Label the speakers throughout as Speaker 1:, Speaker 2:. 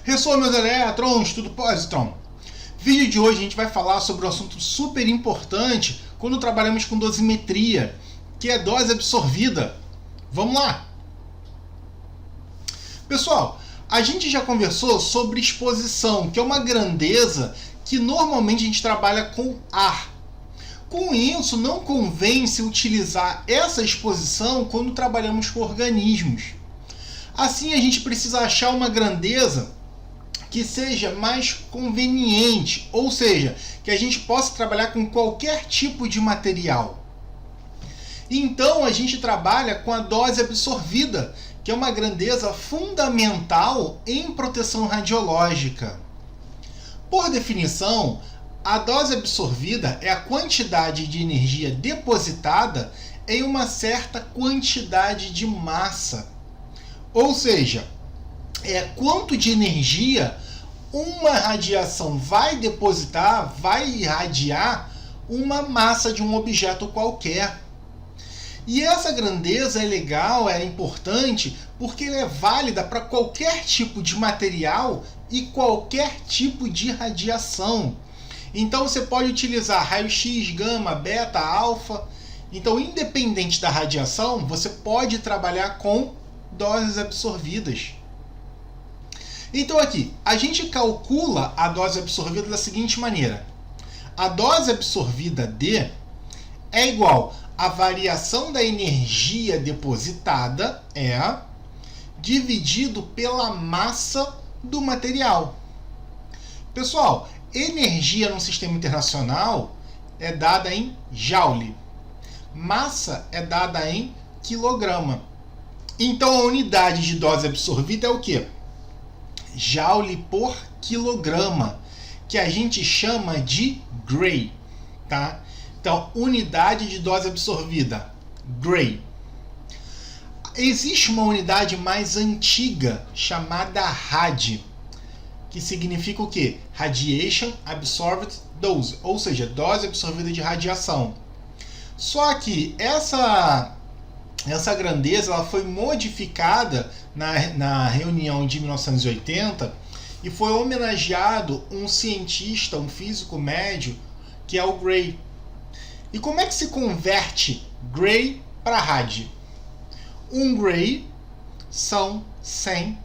Speaker 1: Ressoa meus elétrons, tudo positron. Vídeo de hoje a gente vai falar sobre um assunto super importante quando trabalhamos com dosimetria, que é dose absorvida. Vamos lá! Pessoal, a gente já conversou sobre exposição, que é uma grandeza que normalmente a gente trabalha com ar. Com isso, não convém se utilizar essa exposição quando trabalhamos com organismos. Assim, a gente precisa achar uma grandeza que seja mais conveniente, ou seja, que a gente possa trabalhar com qualquer tipo de material. Então, a gente trabalha com a dose absorvida, que é uma grandeza fundamental em proteção radiológica. Por definição, a dose absorvida é a quantidade de energia depositada em uma certa quantidade de massa. Ou seja, é quanto de energia uma radiação vai depositar, vai irradiar uma massa de um objeto qualquer. E essa grandeza é legal, é importante, porque ela é válida para qualquer tipo de material e qualquer tipo de radiação. Então você pode utilizar raio-x, gama, beta, alfa. Então, independente da radiação, você pode trabalhar com doses absorvidas. Então aqui, a gente calcula a dose absorvida da seguinte maneira. A dose absorvida D é igual à variação da energia depositada, dividido pela massa do material. Pessoal, energia no sistema internacional é dada em joule. Massa é dada em quilograma. Então a unidade de dose absorvida é o quê? Joule por quilograma, que a gente chama de Gray, tá? Então, unidade de dose absorvida, Gray. Existe uma unidade mais antiga chamada Rad, que significa o quê? Radiation Absorbed Dose, ou seja, dose absorvida de radiação. Só que essa grandeza ela foi modificada na reunião de 1980 e foi homenageado um cientista, um físico médio, que é o Gray. E como é que se converte Gray para Rad? Um Gray são 100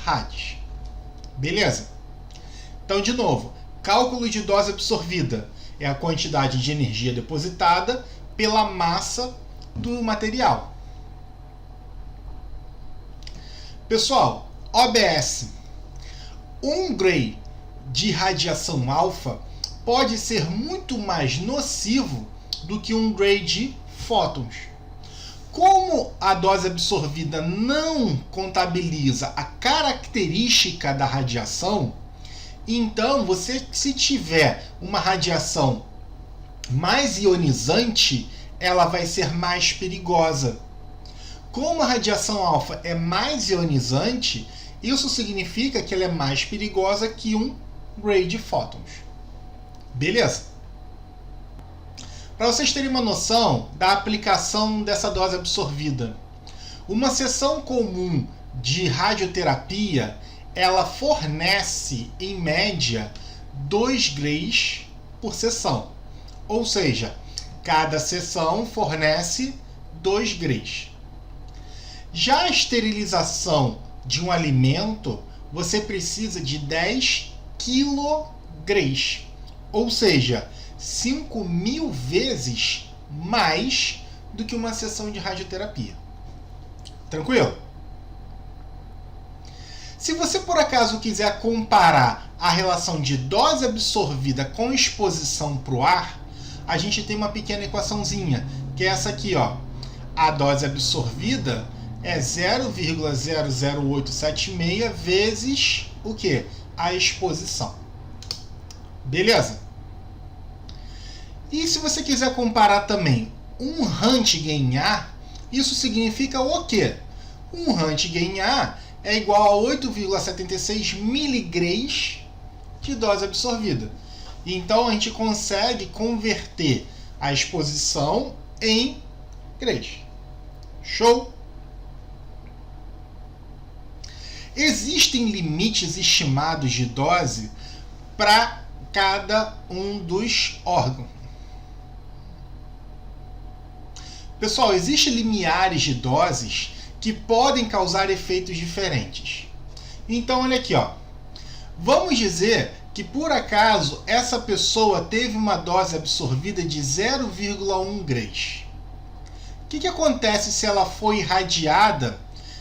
Speaker 1: Rad. Beleza? Então, de novo, cálculo de dose absorvida é a quantidade de energia depositada pela massa do material. Pessoal, OBS. Um Gray de radiação alfa pode ser muito mais nocivo do que um Gray de fótons. Como a dose absorvida não contabiliza a característica da radiação, então você, se tiver uma radiação mais ionizante, ela vai ser mais perigosa. Como a radiação alfa é mais ionizante, isso significa que ela é mais perigosa que um Gray de fótons. Beleza? Para vocês terem uma noção da aplicação dessa dose absorvida, uma sessão comum de radioterapia, ela fornece, em média, 2 Grays por sessão. Ou seja, cada sessão fornece 2 Grays. Já a esterilização de um alimento, você precisa de 10 kg, ou seja, 5.000 vezes mais do que uma sessão de radioterapia. Tranquilo? Se você por acaso quiser comparar a relação de dose absorvida com exposição para o ar, a gente tem uma pequena equaçãozinha, que é essa aqui, ó. A dose absorvida é 0,00876 vezes o quê? A exposição. Beleza? E se você quiser comparar também um Röntgen-A, isso significa o quê? Um Röntgen-A é igual a 8,76 miligrays de dose absorvida. Então a gente consegue converter a exposição em grays. Show? Existem limites estimados de dose para cada um dos órgãos. Pessoal, existem limiares de doses que podem causar efeitos diferentes. Então, olha aqui, ó. Vamos dizer que por acaso essa pessoa teve uma dose absorvida de 0,1 grays. O que acontece se ela foi irradiada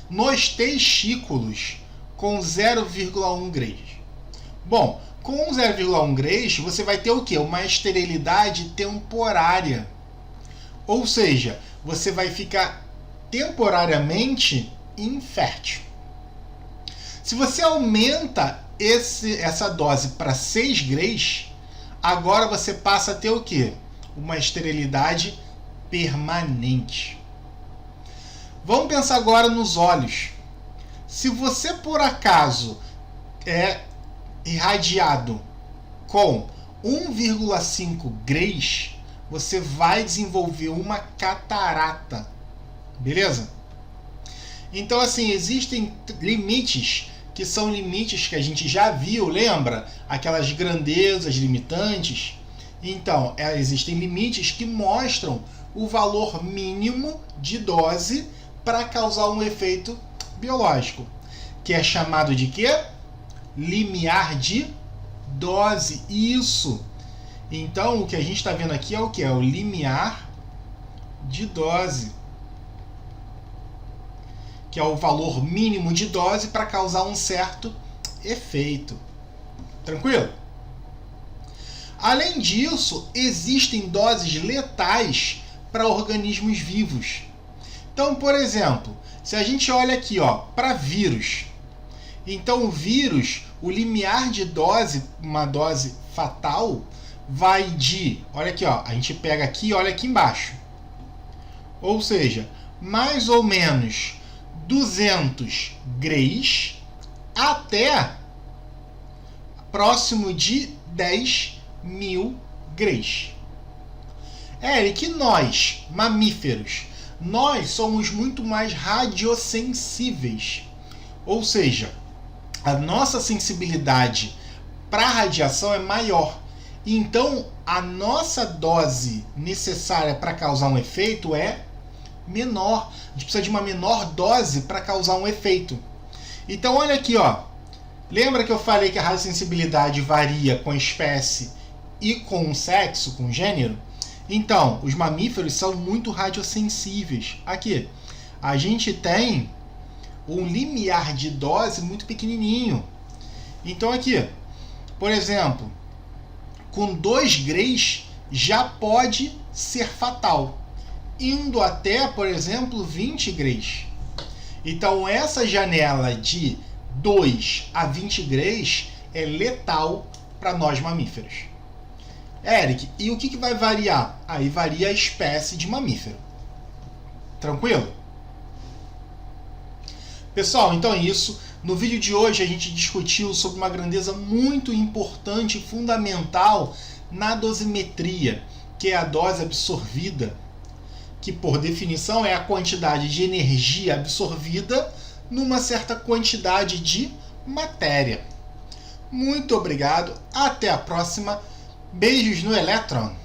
Speaker 1: nos testículos com 0,1 grays? Bom, com 0,1 grays você vai ter o quê? Uma esterilidade temporária. Ou seja, você vai ficar temporariamente infértil. Se você aumenta essa dose para 6 grays, agora você passa a ter o quê? Uma esterilidade permanente. Vamos pensar agora nos olhos. Se você por acaso é irradiado com 1,5 grays, você vai desenvolver uma catarata. Beleza? Então, assim, existem limites que são limites que a gente já viu, lembra? Aquelas grandezas limitantes. Então, existem limites que mostram o valor mínimo de dose para causar um efeito biológico, que é chamado de quê? Limiar de dose. Isso! Então, o que a gente está vendo aqui é o que? É o limiar de dose, que é o valor mínimo de dose para causar um certo efeito. Tranquilo? Além disso, existem doses letais para organismos vivos. Então, por exemplo, se a gente olha aqui, ó, para vírus, então o vírus, o limiar de dose, uma dose fatal, vai de, olha aqui, ó, a gente pega aqui e olha aqui embaixo. Ou seja, mais ou menos 200 grays até próximo de 10.000 grays. Eric, nós, mamíferos, nós somos muito mais radiosensíveis. Ou seja, a nossa sensibilidade para a radiação é maior. Então, a nossa dose necessária para causar um efeito é menor. A gente precisa de uma menor dose para causar um efeito. Então, olha aqui, ó. Lembra que eu falei que a radiosensibilidade varia com a espécie e com o sexo, com o gênero? Então, os mamíferos são muito radiosensíveis. Aqui, a gente tem um limiar de dose muito pequenininho. Então, aqui, por exemplo, com 2 grays já pode ser fatal, indo até, por exemplo, 20 grays. Então, essa janela de 2 a 20 grays é letal para nós mamíferos. Eric, e o que vai variar? Aí varia a espécie de mamífero. Tranquilo? Pessoal, então é isso. No vídeo de hoje a gente discutiu sobre uma grandeza muito importante e fundamental na dosimetria, que é a dose absorvida, que por definição é a quantidade de energia absorvida numa certa quantidade de matéria. Muito obrigado, até a próxima. Beijos no elétron!